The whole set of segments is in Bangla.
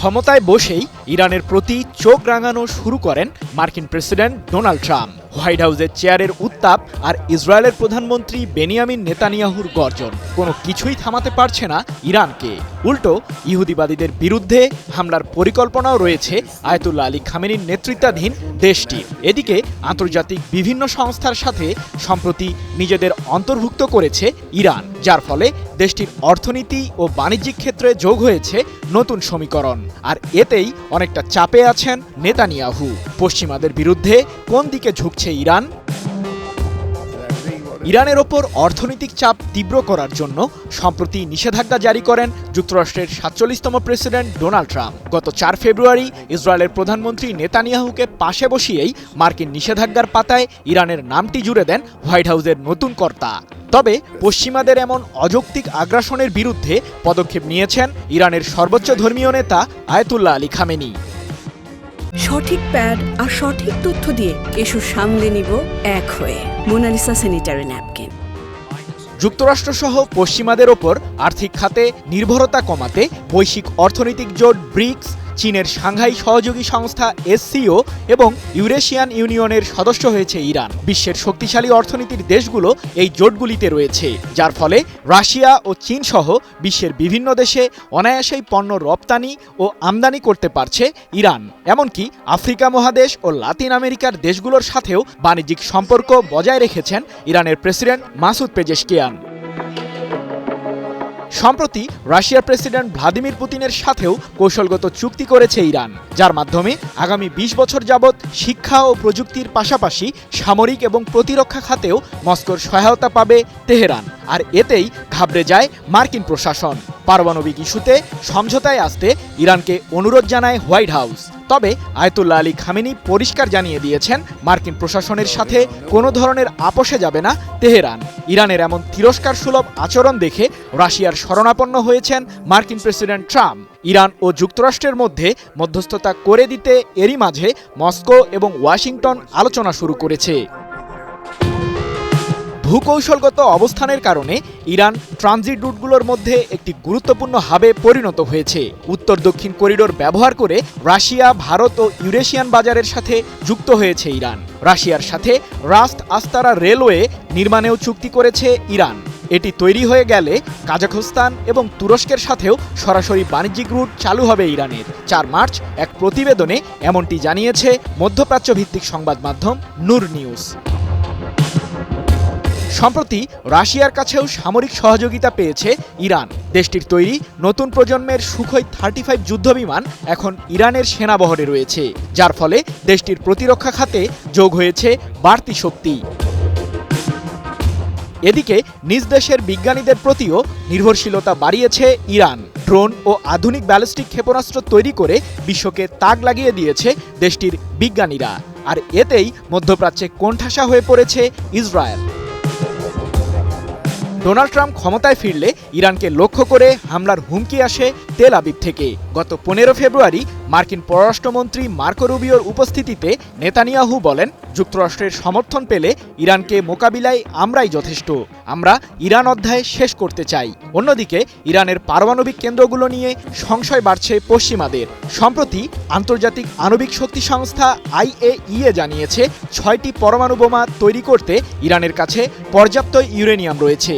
ক্ষমতায় বসেই ইরানের প্রতি চোখ রাঙানো শুরু করেন মার্কিন প্রেসিডেন্ট ডোনাল্ড ট্রাম্প। হোয়াইট হাউসের চেয়ারের উত্তাপ আর ইসরায়েলের প্রধানমন্ত্রী বেনিয়ামিন নেতানিয়াহুর গর্জন কোনো কিছুই থামাতে পারছে না ইরানকে। উল্টো ইহুদিবাদীদের বিরুদ্ধে হামলার পরিকল্পনাও রয়েছে আয়াতুল্লাহ আলী খামেনির নেতৃত্বাধীন দেশটির। এদিকে আন্তর্জাতিক বিভিন্ন সংস্থার সাথে সম্প্রতি নিজেদের অন্তর্ভুক্ত করেছে ইরান, যার ফলে দেশটির অর্থনীতি ও বাণিজ্যিক ক্ষেত্রে যোগ হয়েছে নতুন সমীকরণ। আর এতেই অনেকটা চাপে আছেন নেতানিয়াহু। পশ্চিমাদের বিরুদ্ধে কোন দিকে ঝুঁকছে ইরান? ইরানের ওপর অর্থনৈতিক চাপ তীব্র করার জন্য সম্প্রতি নিষেধাজ্ঞা জারি করেন যুক্তরাষ্ট্রের ৪৭তম প্রেসিডেন্ট ডোনাল্ড ট্রাম্প। গত ৪ ফেব্রুয়ারি ইসরায়েলের প্রধানমন্ত্রী নেতানিয়াহুকে পাশে বসিয়েই মার্কিন নিষেধাজ্ঞার পাতায় ইরানের নামটি জুড়ে দেন হোয়াইট হাউসের নতুন কর্তা। তবে পশ্চিমাদের এমন অযৌক্তিক আগ্রাসনের বিরুদ্ধে পদক্ষেপ নিয়েছেন ইরানের সর্বোচ্চ ধর্মীয় নেতা আয়াতুল্লাহ আলী খামেনি। সঠিক প্যাড আর সঠিক তথ্য দিয়ে কেশু সামলে নিব এক হয়ে। Mona Lisa sanitary napkin. যুক্তরাষ্ট্রসহ পশ্চিমাদের ওপর আর্থিক খাতে নির্ভরতা কমাতে বৈশ্বিক অর্থনৈতিক জোট ব্রিক্স, চীনের সাংহাই সহযোগী সংস্থা SCO এবং ইউরেশিয়ান ইউনিয়নের সদস্য হয়েছে ইরান। বিশ্বের শক্তিশালী অর্থনীতির দেশগুলো এই জোটগুলিতে রয়েছে, যার ফলে রাশিয়া ও চীন সহ বিশ্বের বিভিন্ন দেশে অনায়াসেই পণ্য রপ্তানি ও আমদানি করতে পারছে ইরান। এমনকি আফ্রিকা মহাদেশ ও লাতিন আমেরিকার দেশগুলোর সাথেও বাণিজ্যিক সম্পর্ক বজায় রেখেছেন ইরানের প্রেসিডেন্ট মাসুদ পেজেশকিয়ান। সম্প্রতি রাশিয়ার প্রেসিডেন্ট ভ্লাদিমির পুতিনের সাথেও কৌশলগত চুক্তি করেছে ইরান, যার মাধ্যমে আগামী ২০ বছর যাবৎ শিক্ষা ও প্রযুক্তির পাশাপাশি সামরিক এবং প্রতিরক্ষা খাতেও মস্কোর সহায়তা পাবে তেহরান। আর এতেই ঘাবড়ে যায় মার্কিন প্রশাসন। পারমাণবিক ইস্যুতে সমঝোতায় আসতে ইরানকে অনুরোধ জানায় হোয়াইট হাউস। তবে আয়াতুল্লাহ আলী খামেনি পরিষ্কার জানিয়ে দিয়েছেন, মার্কিন প্রশাসনের সাথে কোনো ধরনের আপোষে যাবে না তেহরান। ইরানের এমন তিরস্কার সুলভ আচরণ দেখে রাশিয়ার শরণাপন্ন হয়েছেন মার্কিন প্রেসিডেন্ট ট্রাম্প। ইরান ও যুক্তরাষ্ট্রের মধ্যে মধ্যস্থতা করে দিতে এরই মাঝে মস্কো এবং ওয়াশিংটন আলোচনা শুরু করেছে। ভূকৌশলগত অবস্থানের কারণে ইরান ট্রানজিট রুটগুলোর মধ্যে একটি গুরুত্বপূর্ণ হাবে পরিণত হয়েছে। উত্তর দক্ষিণ করিডোর ব্যবহার করে রাশিয়া, ভারত ও ইউরেশিয়ান বাজারের সাথে যুক্ত হয়েছে ইরান। রাশিয়ার সাথে রাস্ট আস্তারা রেলওয়ে নির্মাণেও চুক্তি করেছে ইরান। এটি তৈরি হয়ে গেলে কাজাখস্তান এবং তুরস্কের সাথেও সরাসরি বাণিজ্যিক রুট চালু হবে ইরানের। ৪ মার্চ এক প্রতিবেদনে এমনটি জানিয়েছে মধ্যপ্রাচ্য ভিত্তিক সংবাদ মাধ্যম নূর নিউজ। সম্প্রতি রাশিয়ার কাছেও সামরিক সহযোগিতা পেয়েছে ইরান। দেশটির তৈরি নতুন প্রজন্মের সুখোই 35 যুদ্ধবিমান এখন ইরানের সেনাবহরে রয়েছে, যার ফলে দেশটির প্রতিরক্ষা খাতে যোগ হয়েছে বাড়তি শক্তি। এদিকে নিজ দেশের বিজ্ঞানীদের প্রতিও নির্ভরশীলতা বাড়িয়েছে ইরান। ড্রোন ও আধুনিক ব্যালিস্টিক ক্ষেপণাস্ত্র তৈরি করে বিশ্বকে তাক লাগিয়ে দিয়েছে দেশটির বিজ্ঞানীরা। আর এতেই মধ্যপ্রাচ্যে কোণঠাসা হয়ে পড়েছে ইসরায়েল। ডোনাল্ড ট্রাম্প ক্ষমতায় ফিরলে ইরানকে লক্ষ্য করে হামলার হুমকি আসে তেল আবিব থেকে। গত 15 ফেব্রুয়ারি মার্কিন পররাষ্ট্রমন্ত্রী মার্কো রুবিওর উপস্থিতিতে নেতানিয়াহু বলেন, যুক্তরাষ্ট্রের সমর্থন পেলে ইরানকে মোকাবিলায় আমরাই যথেষ্ট। আমরা ইরান অধ্যায় শেষ করতে চাই। অন্যদিকে ইরানের পারমাণবিক কেন্দ্রগুলো নিয়ে সংশয় বাড়ছে পশ্চিমাদের। সম্প্রতি আন্তর্জাতিক আণবিক শক্তি সংস্থা IAEA জানিয়েছে 6টি পরমাণু বোমা তৈরি করতে ইরানের কাছে পর্যাপ্ত ইউরেনিয়াম রয়েছে।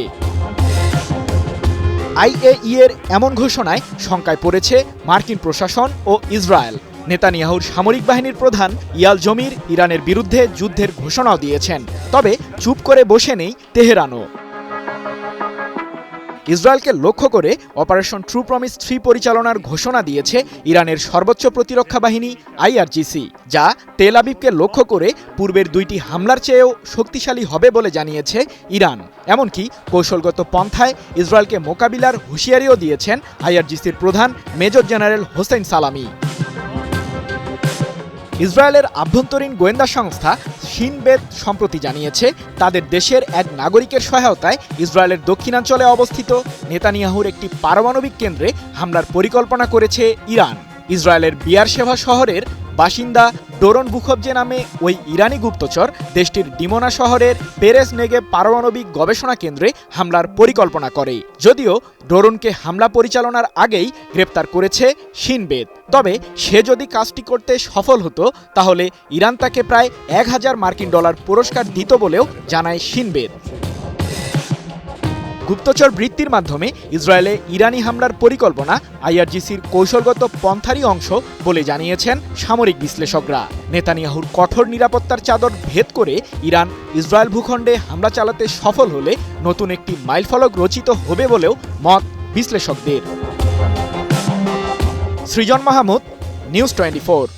IAEA এর এমন ঘোষণায় শঙ্কায় পড়েছে মার্কিন প্রশাসন ও ইসরায়েল। নেতানিয়াহুর সামরিক বাহিনীর প্রধান ইয়াল জমির ইরানের বিরুদ্ধে যুদ্ধের ঘোষণাও দিয়েছেন। তবে চুপ করে বসে নেই তেহরানও। ইসরায়েলকে লক্ষ্য করে অপারেশন ট্রু প্রমিস 3 পরিচালনার ঘোষণা দিয়েছে ইরানের সর্বোচ্চ প্রতিরক্ষা বাহিনী IRGC, যা তেল আবিবকে লক্ষ্য করে পূর্বের 2টি হামলার চেয়েও শক্তিশালী হবে বলে জানিয়েছে ইরান। এমনকি কৌশলগত পন্থায় ইসরায়েলকে মোকাবিলার হুঁশিয়ারিও দিয়েছেন IRGCর প্রধান মেজর জেনারেল হোসেন সালামি। ইসরায়েলের আভ্যন্তরীণ গোয়েন্দা সংস্থা শিন বেত সম্প্রতি জানিয়েছে, তাদের দেশের এক নাগরিকের সহায়তায় ইসরায়েলের দক্ষিণাঞ্চলে অবস্থিত নেতানিয়াহুর একটি পারমাণবিক কেন্দ্রে হামলার পরিকল্পনা করেছে ইরান। ইসরায়েলের বিয়ারশেভা শহরের বাসিন্দা ডোরন বুখবজে নামে ওই ইরানি গুপ্তচর দেশটির ডিমোনা শহরের পেরেস নেগেভ পারমাণবিক গবেষণা কেন্দ্রে হামলার পরিকল্পনা করে। যদিও ডোরনকে হামলা পরিচালনার আগেই গ্রেপ্তার করেছে শিন বেত। তবে সে যদি কাজটি করতে সফল হতো তাহলে ইরান তাকে প্রায় $1000 পুরস্কার দিত বলেও জানায় শিন বেত। গুপ্তচর বৃত্তির মাধ্যমে ইসরায়েলে ইরানি হামলার পরিকল্পনা আইআরজিসির কৌশলগত পন্থারই অংশ বলে জানিয়েছেন সামরিক বিশ্লেষকরা। নেতানিয়াহুর কঠোর নিরাপত্তার চাদর ভেদ করে ইরান ইসরায়েল ভূখণ্ডে হামলা চালাতে সফল হলে নতুন একটি মাইলফলক রচিত হবে বলেও মত বিশ্লেষকদের। সৃজন মাহমুদ, নিউজ 24।